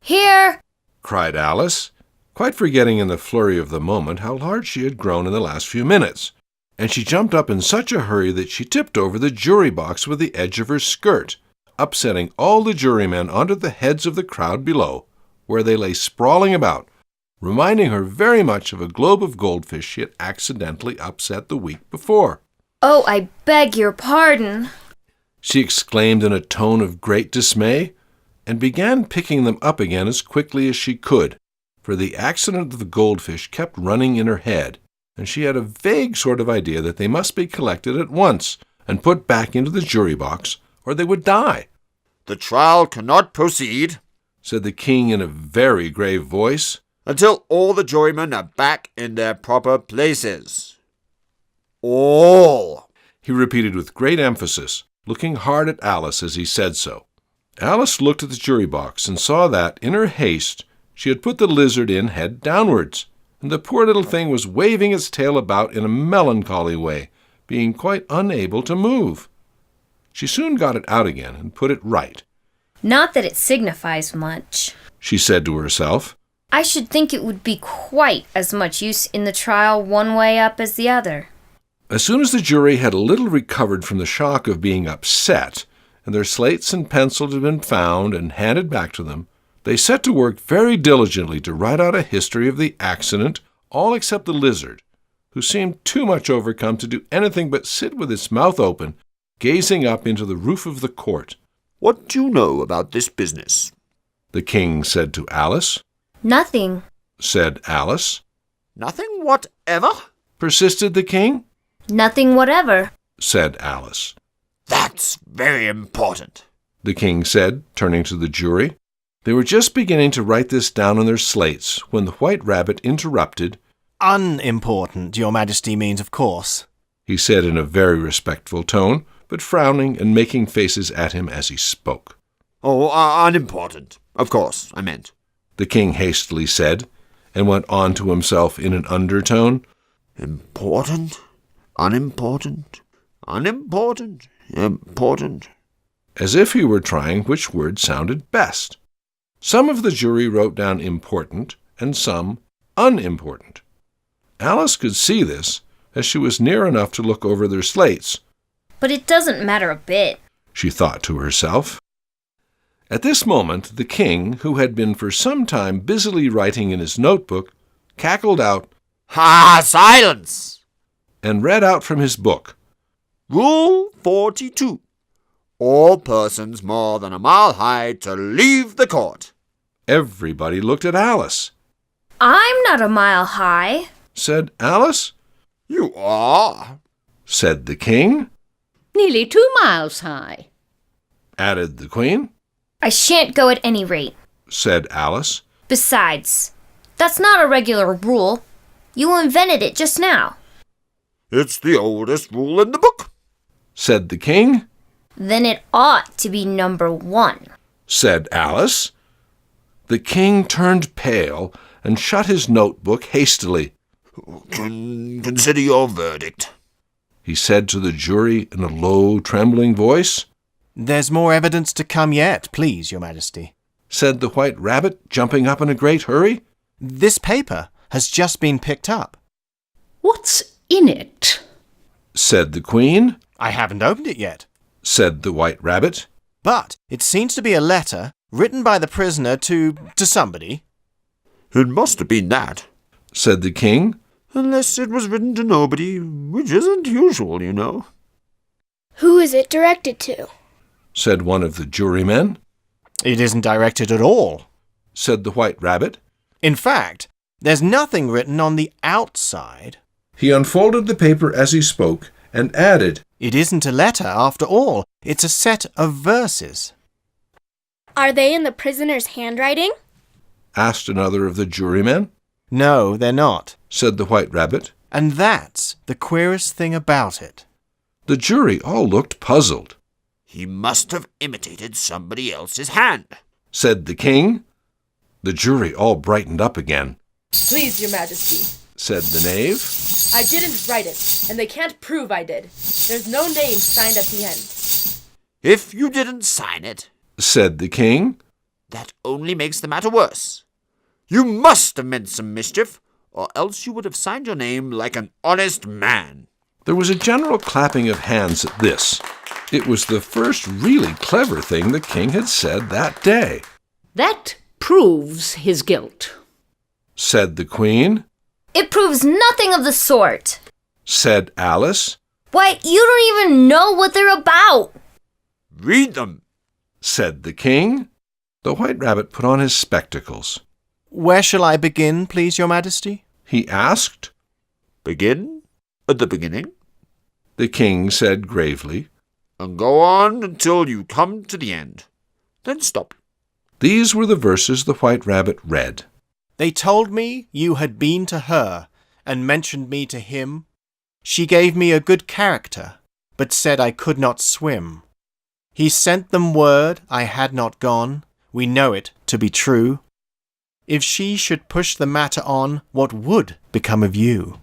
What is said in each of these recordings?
Here! cried Alice, quite forgetting in the flurry of the moment how large she had grown in the last few minutes. And she jumped up in such a hurry that she tipped over the jury box with the edge of her skirt, upsetting all the jurymen onto the heads of the crowd below, where they lay sprawling about, reminding her very much of a globe of goldfish she had accidentally upset the week before. Oh, I beg your pardon, she exclaimed in a tone of great dismay, and began picking them up again as quickly as she could, for the accident of the goldfish kept running in her head, and she had a vague sort of idea that they must be collected at once and put back into the jury box, or they would die. "The trial cannot proceed," said the king in a very grave voice, "until all the jurymen are back in their proper places. All," he repeated with great emphasis, looking hard at Alice as he said so. Alice looked at the jury box and saw that, in her haste, she had put the lizard in head downwards, and the poor little thing was waving its tail about in a melancholy way, being quite unable to move. She soon got it out again and put it right. Not that it signifies much, she said to herself. I should think it would be quite as much use in the trial one way up as the other. As soon as the jury had a little recovered from the shock of being upset, and their slates and pencils had been found and handed back to them, they set to work very diligently to write out a history of the accident, all except the lizard, who seemed too much overcome to do anything but sit with its mouth open, gazing up into the roof of the court. "What do you know about this business?" the king said to Alice. Nothing, said Alice. "Nothing whatever?" persisted the king. Nothing whatever, said Alice. "That's very important," the king said, turning to the jury. They were just beginning to write this down on their slates when the White Rabbit interrupted. "Unimportant, Your Majesty means, of course," he said in a very respectful tone, but frowning and making faces at him as he spoke. "Oh, unimportant. Of course, I meant," the king hastily said, and went on to himself in an undertone. "Important, unimportant, unimportant, important," as if he were trying which word sounded best. Some of the jury wrote down important, and some unimportant. Alice could see this, as she was near enough to look over their slates. But it doesn't matter a bit, she thought to herself. At this moment, the king, who had been for some time busily writing in his notebook, cackled out, "Ha! Silence!" and read out from his book. "Rule 42. All persons more than a mile high to leave the court." Everybody looked at Alice. I'm not a mile high, said Alice. "You are," said the king. "Nearly 2 miles high," added the queen. I shan't go at any rate, said Alice. Besides, that's not a regular rule. You invented it just now. "It's the oldest rule in the book," said the king. Then it ought to be number 1, said Alice. The king turned pale and shut his notebook hastily. Consider your verdict," he said to the jury in a low, trembling voice. "There's more evidence to come yet, please, Your Majesty," said the White Rabbit, jumping up in a great hurry. "This paper has just been picked up." "What's in it?" said the Queen. "I haven't opened it yet," said the White Rabbit. "but it seems to be a letter written by the prisoner to somebody." "It must have been that," said the king. "Unless it was written to nobody, which isn't usual, you know." "Who is it directed to?" said one of the jurymen. "It isn't directed at all," said the White Rabbit. "In fact, there's nothing written on the outside." He unfolded the paper as he spoke and added, "It isn't a letter after all. It's a set of verses." "Are they in the prisoner's handwriting?" asked another of the jurymen. "No, they're not," said the White Rabbit. "and that's the queerest thing about it." The jury all looked puzzled. "He must have imitated somebody else's hand," said the king. The jury all brightened up again. "Please, Your Majesty," said the knave. "I didn't write it, and they can't prove I did. There's no name signed at the end." "If you didn't sign it," said the king, That only makes the matter worse. You must have meant some mischief, or else you would have signed your name like an honest man. There was a general clapping of hands at this. It was the first really clever thing the king had said that day. That proves his guilt. Said the queen. It proves nothing of the sort. Said Alice. Why, you don't even know what they're about. Read them. Said the king. The White Rabbit put on his spectacles. Where shall I begin, please, your majesty? He asked. Begin at the beginning, The king said gravely. and go on until you come to the end. Then stop. These were the verses the White Rabbit read. They told me you had been to her, and mentioned me to him. She gave me a good character, but said I could not swim. He sent them word I had not gone. We know it to be true. If she should push the matter on, what would become of you?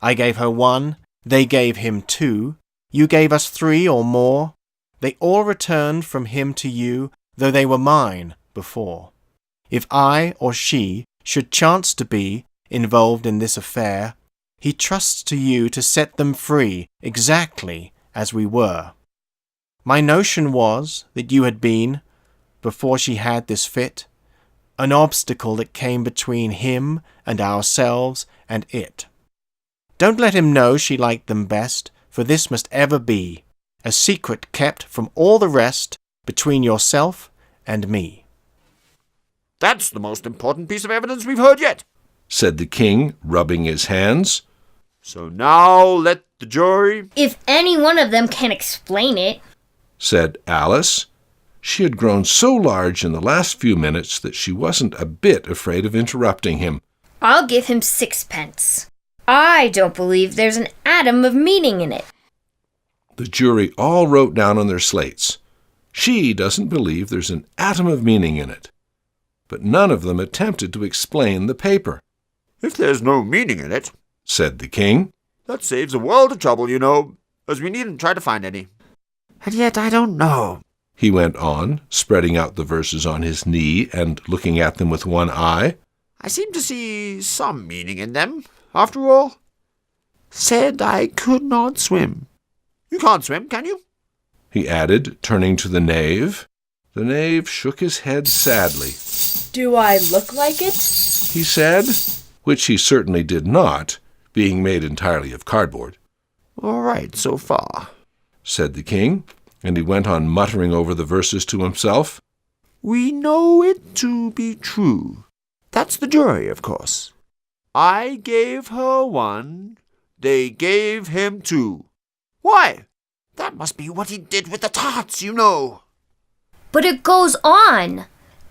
I gave her 1, they gave him 2. You gave us 3 or more. They all returned from him to you, though they were mine before. If I or she should chance to be involved in this affair, he trusts to you to set them free exactly as we were. My notion was that you had been, before she had this fit, an obstacle that came between him and ourselves and it. Don't let him know she liked them best, for this must ever be a secret kept from all the rest between yourself and me. That's the most important piece of evidence we've heard yet. Said the king, rubbing his hands. So now let the jury... If any one of them can explain it. Said Alice. She had grown so large in the last few minutes that she wasn't a bit afraid of interrupting him. I'll give him 6 pence. I don't believe there's an atom of meaning in it. The jury all wrote down on their slates. She doesn't believe there's an atom of meaning in it. But none of them attempted to explain the paper. If there's no meaning in it, Said the king. that saves a world of trouble, you know, as we needn't try to find any. And yet I don't know. He went on, spreading out the verses on his knee and looking at them with one eye. I seem to see some meaning in them, after all. Said I could not swim. You can't swim, can you? He added, turning to the knave. The knave shook his head sadly. Do I look like it? He said, which he certainly did not, being made entirely of cardboard. All right, so far. Said the king, and he went on muttering over the verses to himself. We know it to be true. That's the jury, of course. I gave her 1, they gave him 2. Why? That must be what he did with the tarts, you know. But it goes on.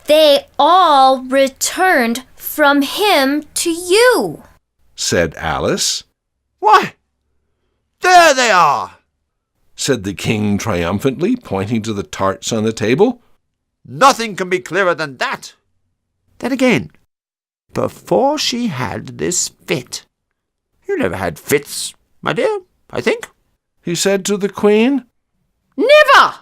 They all returned from him to you. Said Alice. Why? There they are! Said the king triumphantly, pointing to the tarts on the table. Nothing can be clearer than that. Then again, before she had this fit. You never had fits, my dear, I think. He said to the queen. Never!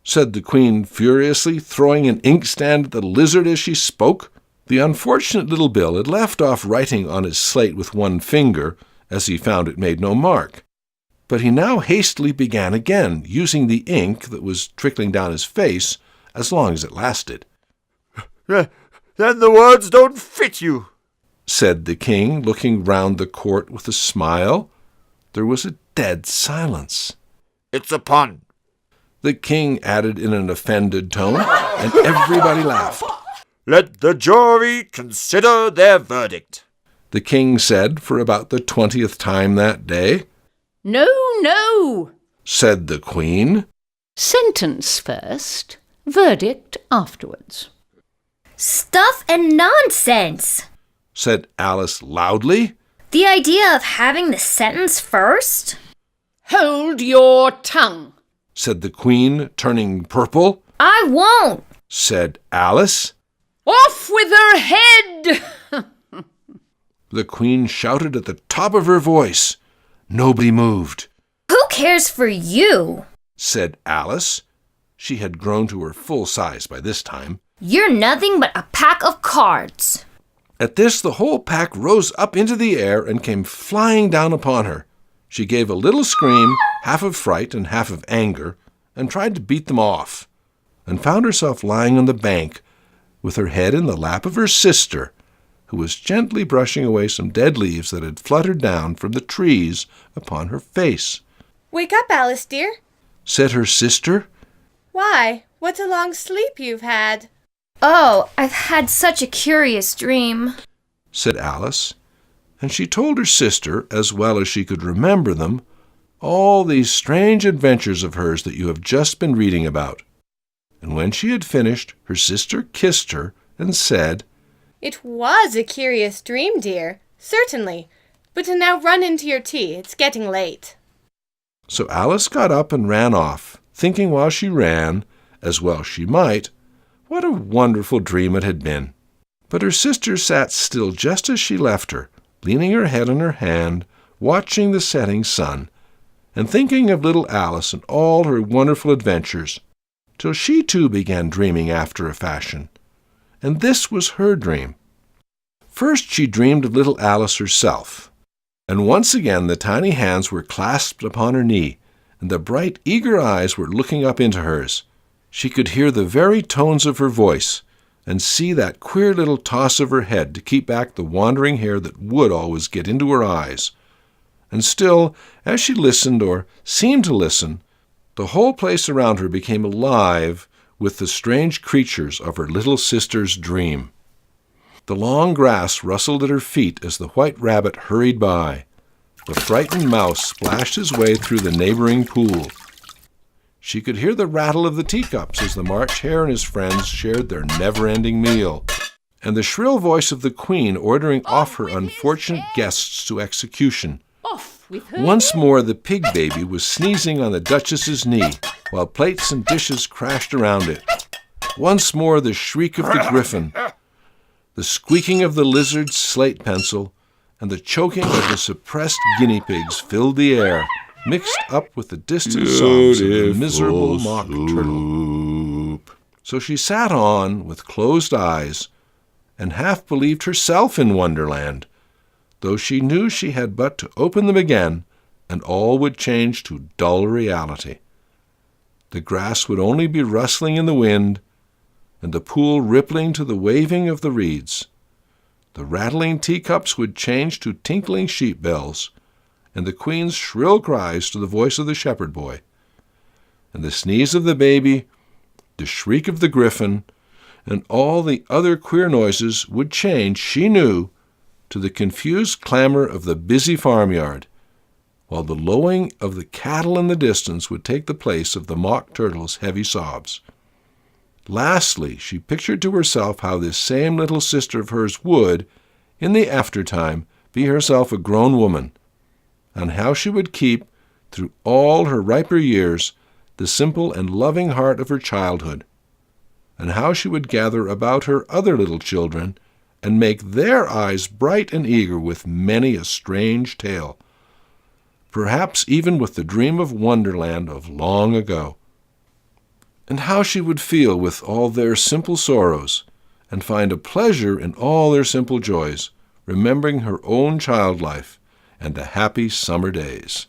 Said the queen furiously, throwing an inkstand at the lizard as she spoke. The unfortunate little Bill had left off writing on his slate with one finger, as he found it made no mark. But he now hastily began again, using the ink that was trickling down his face as long as it lasted. Then the words don't fit you. Said the king, looking round the court with a smile. There was a dead silence. It's a pun. The king added in an offended tone, and everybody laughed. Let the jury consider their verdict. The king said for about the 20th time that day. No, no. Said the queen. Sentence first, verdict afterwards. Stuff and nonsense. Said Alice loudly. The idea of having the sentence first? Hold your tongue. Said the queen, turning purple. I won't. Said Alice. Off with her head! The queen shouted at the top of her voice. Nobody moved. Who cares for you? Said Alice. She had grown to her full size by this time. You're nothing but a pack of cards. At this, the whole pack rose up into the air and came flying down upon her. She gave a little scream, half of fright and half of anger, and tried to beat them off, and found herself lying on the bank with her head in the lap of her sister, who was gently brushing away some dead leaves that had fluttered down from the trees upon her face. Wake up, Alice, dear. Said her sister. Why, what a long sleep you've had. Oh, I've had such a curious dream, said Alice, and she told her sister, as well as she could remember them, all these strange adventures of hers that you have just been reading about. And when she had finished, her sister kissed her and said, It was a curious dream, dear, certainly. But now run into your tea. It's getting late. So Alice got up and ran off, thinking while she ran, as well she might, what a wonderful dream it had been. But her sister sat still just as she left her, leaning her head on her hand, watching the setting sun, and thinking of little Alice and all her wonderful adventures, till she too began dreaming after a fashion. And this was her dream. First she dreamed of little Alice herself, and once again the tiny hands were clasped upon her knee, and the bright, eager eyes were looking up into hers. She could hear the very tones of her voice, and see that queer little toss of her head to keep back the wandering hair that would always get into her eyes. And still, as she listened, or seemed to listen, the whole place around her became alive with the strange creatures of her little sister's dream. The long grass rustled at her feet as the white rabbit hurried by. The frightened mouse splashed his way through the neighboring pool. She could hear the rattle of the teacups as the March Hare and his friends shared their never-ending meal, and the shrill voice of the Queen ordering off her unfortunate guests to execution. Off with her. Once more the pig baby was sneezing on the Duchess's knee, while plates and dishes crashed around it. Once more the shriek of the griffin, the squeaking of the lizard's slate pencil, and the choking of the suppressed guinea pigs filled the air, mixed up with the distant songs of the miserable mock turtle. So she sat on with closed eyes, and half believed herself in Wonderland, though she knew she had but to open them again, and all would change to dull reality. The grass would only be rustling in the wind, and the pool rippling to the waving of the reeds. The rattling teacups would change to tinkling sheep bells, and the Queen's shrill cries to the voice of the shepherd boy. And the sneeze of the baby, the shriek of the griffin, and all the other queer noises would change, she knew, to the confused clamor of the busy farmyard, while the lowing of the cattle in the distance would take the place of the mock turtle's heavy sobs. Lastly, she pictured to herself how this same little sister of hers would, in the aftertime, be herself a grown woman, and how she would keep, through all her riper years, the simple and loving heart of her childhood, and how she would gather about her other little children and make their eyes bright and eager with many a strange tale, perhaps even with the dream of Wonderland of long ago. And how she would feel with all their simple sorrows, and find a pleasure in all their simple joys, remembering her own child life and the happy summer days.